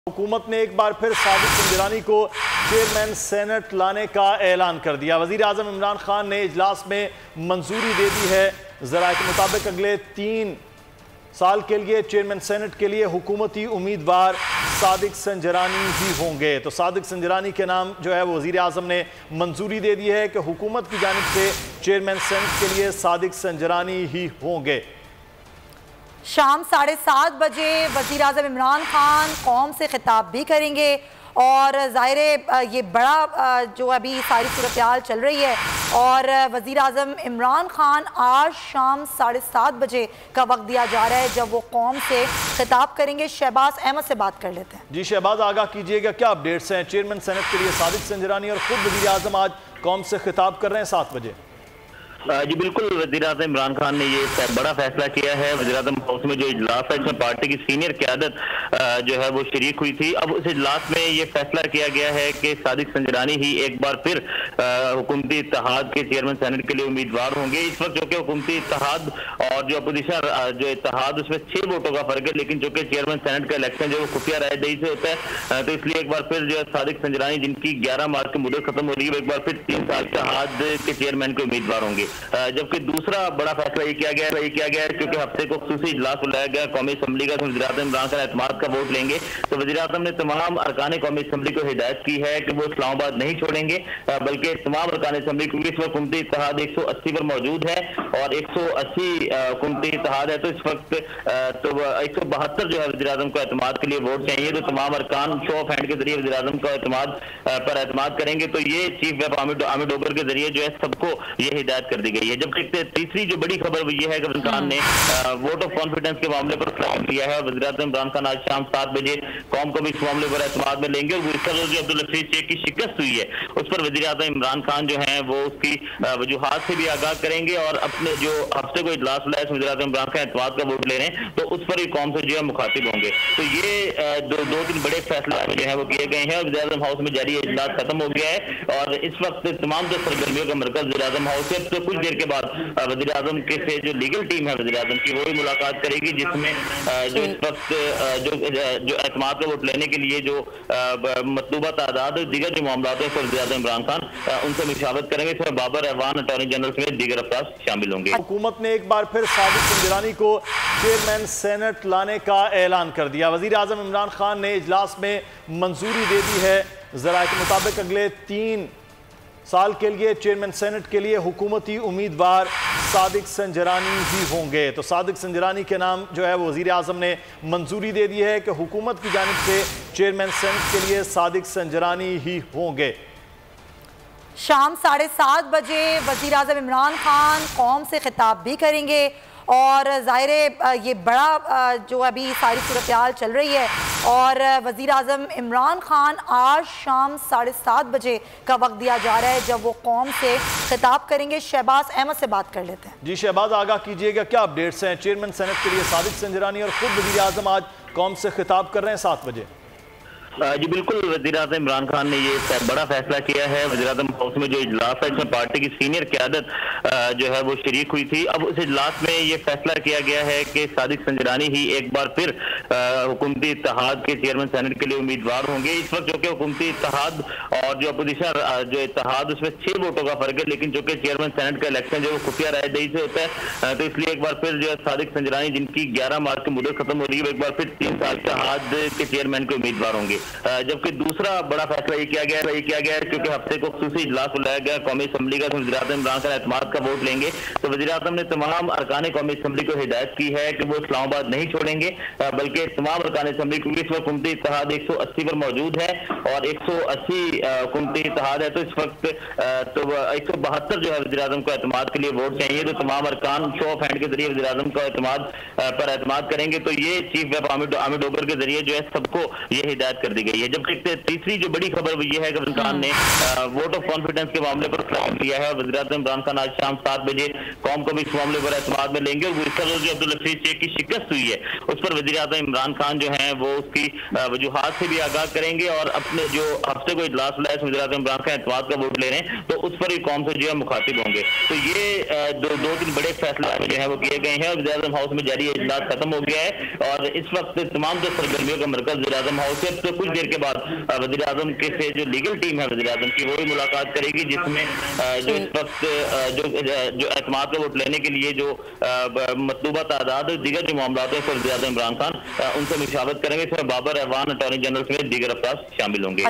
हुकूमत ने एक बार फिर सादिक संजरानी को चेयरमैन सेनेट लाने का ऐलान कर दिया। वज़ीर आज़म इमरान खान ने इजलास में मंजूरी दे दी है। ज़राए के मुताबिक अगले 3 साल के लिए चेयरमैन सेनेट के लिए हुकूमती उम्मीदवार सादिक संजरानी ही होंगे। तो सादिक संजरानी के नाम जो है वो वज़ीर आज़म ने मंजूरी दे दी है कि हुकूमत की जानिब से चेयरमैन सेनेट के लिए सादिक संजरानी ही होंगे। शाम 7:30 बजे वज़ीर आज़म इमरान खान कौम से खिताब भी करेंगे और ज़ाहिर है ये बड़ा जो अभी सारी सूरत चल रही है और वज़ीर आज़म इमरान खान आज शाम 7:30 बजे का वक्त दिया जा रहा है जब वो कौम से खिताब करेंगे। शहबाज अहमद से बात कर लेते हैं। जी शहबाज, आगाह कीजिएगा, क्या अपडेट्स हैं? चेयरमैन सेनेट के लिए सादिक संजरानी और खुद वज़ीर आज़म आज कौम से खिताब कर रहे हैं 7 बजे। जी बिल्कुल, वज़ीर आज़म इमरान खान ने ये बड़ा फैसला किया है। वज़ीर आज़म हाउस में जो इजलास है इसमें पार्टी की सीनियर क़यादत जो है वो शरीक हुई थी। अब उस इजलास में ये फैसला किया गया है कि सादिक संजरानी ही एक बार फिर हुकूमती इत्तेहाद के चेयरमैन सेनेट के लिए उम्मीदवार होंगे। इस वक्त जो कि हुकूमती इत्तेहाद और जो अपोजिशन जो इत्तेहाद उसमें 6 वोटों का फर्क है, लेकिन जो कि चेयरमैन सेनेट का इलेक्शन जो है खुफिया रायदही से होता है, तो इसलिए एक बार फिर जो है सादिक संजरानी जिनकी 11 मार्च की मुद्दत खत्म हो रही है, एक बार फिर 3 साल इत्तेहाद के चेयरमैन के उम्मीदवार होंगे। जबकि दूसरा बड़ा फैसला ये किया गया है क्योंकि हफ्ते को खुसूसी इजलास बुलाया गया कौमी असम्बली का, वज़ीर आज़म इमरान खान एतमाद का वोट लेंगे। तो वज़ीर आज़म ने तमाम अरकान कौमी असम्बली को हिदायत की है कि वो इस्लामाबाद नहीं छोड़ेंगे, बल्कि तमाम अरकान असम्बली, क्योंकि इस वक्त हुकूमती इत्तेहाद 180 पर मौजूद है और 180 हुकूमती इत्तेहाद है, तो इस वक्त तो 172 जो है वज़ीर आज़म को एतमाद के लिए वोट चाहिए। तो तमाम अरकान शो ऑफ हैंड के जरिए वज़ीर आज़म का एतमाद पर एतमाद करेंगे। तो ये चीफ व्हिप आमिर डोगर के जरिए जो है सबको ये हिदायत कर दी गई है। जबकि तीसरी जो बड़ी खबर वो ये है कि इमरान खान ने वोट ऑफ कॉन्फिडेंस के मामले पर फैसला किया है। वज़ीर आज़म इमरान खान आज शाम 7 बजे कौम को भी इस मामले पर एतमाद में लेंगे और जो अब्दुल हफीज शेख की शिकस्त हुई है उस पर वज़ीर आज़म इमरान खान जो है वो उसकी वजूहात से भी आगाह करेंगे और अपने जो हफ्ते को इजलास बुलाया वज़ीर आज़म इमरान खान एतमाद का वोट ले रहे हैं, तो उस पर ही कौम से जो है मुखातिब होंगे। तो ये दो तीन बड़े फैसले जो है वो किए गए हैं। वज़ीर आज़म हाउस में जारी इजलास खत्म हो गया है और इस वक्त तमाम जो सरगर्मियों का मरकज वज़ीर आज़म हाउस है। तो कुछ देर के बाद वज़ीर आज़म के से जो लीगल टीम है वज़ीर आज़म की वो भी मुलाकात करेगी, जिसमें जो इस वक्त जो एतमाद का वोट लेने के लिए जो मतलूबा तादाद दीगर जो मामला है वज़ीर आज़म इमरान खान उनसे मुशावरत करेंगे। इसमें बाबर रहमान अटॉर्नी जनरल समेत दीगर अफराद शामिल होंगे। हुकूमत ने एक बार फिर सादिक संजरानी को चेयरमैन सेनेट लाने का ऐलान कर दिया। वज़ीर आज़म इमरान खान ने इजलास में मंजूरी दे दी है। ज़राए के मुताबिक अगले 3 साल के लिए चेयरमैन सेनेट के लिए हुकूमती उम्मीदवार सादिक संजरानी ही होंगे। तो सादिक संजरानी के नाम जो है वो वज़ीर आज़म ने मंजूरी दे दी है कि हुकूमत की जानिब से चेयरमैन सेनेट के लिए सादिक संजरानी ही होंगे। शाम 7:30 बजे वज़ीर आज़म इमरान खान कौम से खिताब भी करेंगे और ज़ाहिर है ये बड़ा जो अभी सारी सूरत चल रही है और वज़ीर आज़म इमरान खान आज शाम 7:30 बजे का वक्त दिया जा रहा है जब वो कौम से खिताब करेंगे। शहबाज अहमद से बात कर लेते हैं। जी शहबाज, आगाह कीजिएगा, क्या अपडेट्स हैं? चेयरमैन सेनेट के लिए सादिक संजरानी और खुद वज़ीर आज़म आज कौम से खिताब कर रहे हैं 7 बजे। जी बिल्कुल, वज़ीर आज़म इमरान खान ने ये बड़ा फैसला किया है। वज़ीर आज़म हाउस में जो इजलास है इसमें पार्टी की सीनियर क़यादत जो है वो शरीक हुई थी। अब उस इजलास में ये फैसला किया गया है कि सादिक संजरानी ही एक बार फिर हुकूमती इत्तेहाद के चेयरमैन सेनेट के लिए उम्मीदवार होंगे। इस वक्त जो कि हुकूमती इत्तेहाद और जो अपोजिशन जो इत्तेहाद उसमें 6 वोटों का फर्क है, लेकिन जो कि चेयरमैन सेनेट का इलेक्शन जो खुफिया रायदही से होता है, तो इसलिए एक बार फिर जो है सादिक संजरानी जिनकी 11 मार्च की मुद्दत खत्म हो रही है, एक बार फिर 3 साल इत्तेहाद के चेयरमैन के उम्मीदवार होंगे। जबकि दूसरा बड़ा फैसला ये किया गया है क्योंकि हफ्ते को खुसूसी इजलास बुलाया गया कौमी असम्बली का, वज़ीर आज़म इमरान खान एतमाद का वोट लेंगे। तो वज़ीर आज़म ने तमाम अरकान कौमी असम्बली को हिदायत की है कि वो इस्लामाबाद नहीं छोड़ेंगे, बल्कि तमाम अरकान असम्बली, क्योंकि इस वक्त हुकूमती इत्तेहाद 180 पर मौजूद है और 180 हुकूमती इत्तेहाद है, तो इस वक्त तो 172 जो है वज़ीर आज़म को एतमाद के लिए वोट चाहिए। तो तमाम अरकान शो ऑफ हैंड के जरिए वज़ीर आज़म का एतमाद पर एतमाद करेंगे। तो ये चीफ व्हिप आमिर डोगर के जरिए जो है सबको ये हिदायत कर कर दी गई है। जबकि तीसरी जो बड़ी खबर वो ये है कि इमरान खान ने वोट ऑफ कॉन्फिडेंस के मामले पर फैसला किया है। वज़ीर आज़म इमरान खान आज शाम 7 बजे कौम को भी इस मामले पर एतमाद में लेंगे और वो इस तरह जो अब्दुल हफीज शेख की शिकस्त हुई है उस पर वज़ीर आज़म इमरान खान जो है वो उसकी वजूहात से भी आगाह करेंगे और अपने जो हफ्ते को इजलास बुलाया वज़ीर आज़म इमरान खान एतमाद का वोट ले रहे हैं तो उस पर ही कौम से जो है मुखातिब होंगे। तो ये दो तीन बड़े फैसले जो है वो किए गए हैं। वज़ीर आज़म हाउस में जारी इजलास खत्म हो गया है और इस वक्त तमाम जो सरगर्मियों का मरकज वज़ीर आज़म हाउस है। तो कुछ देर के बाद वज़ीर आज़म के से जो लीगल टीम है वज़ीर आज़म की वो भी मुलाकात करेगी, जिसमें जो इस वक्त जो एतमाद का वोट लेने के लिए जो मतलूबा तादाद दीगर जो मामला है वज़ीर आज़म इमरान खान उनसे मुशावरत करेंगे। इसमें बाबर रहमान, अटॉर्नी जनरल समेत दीगर अफराद शामिल होंगे।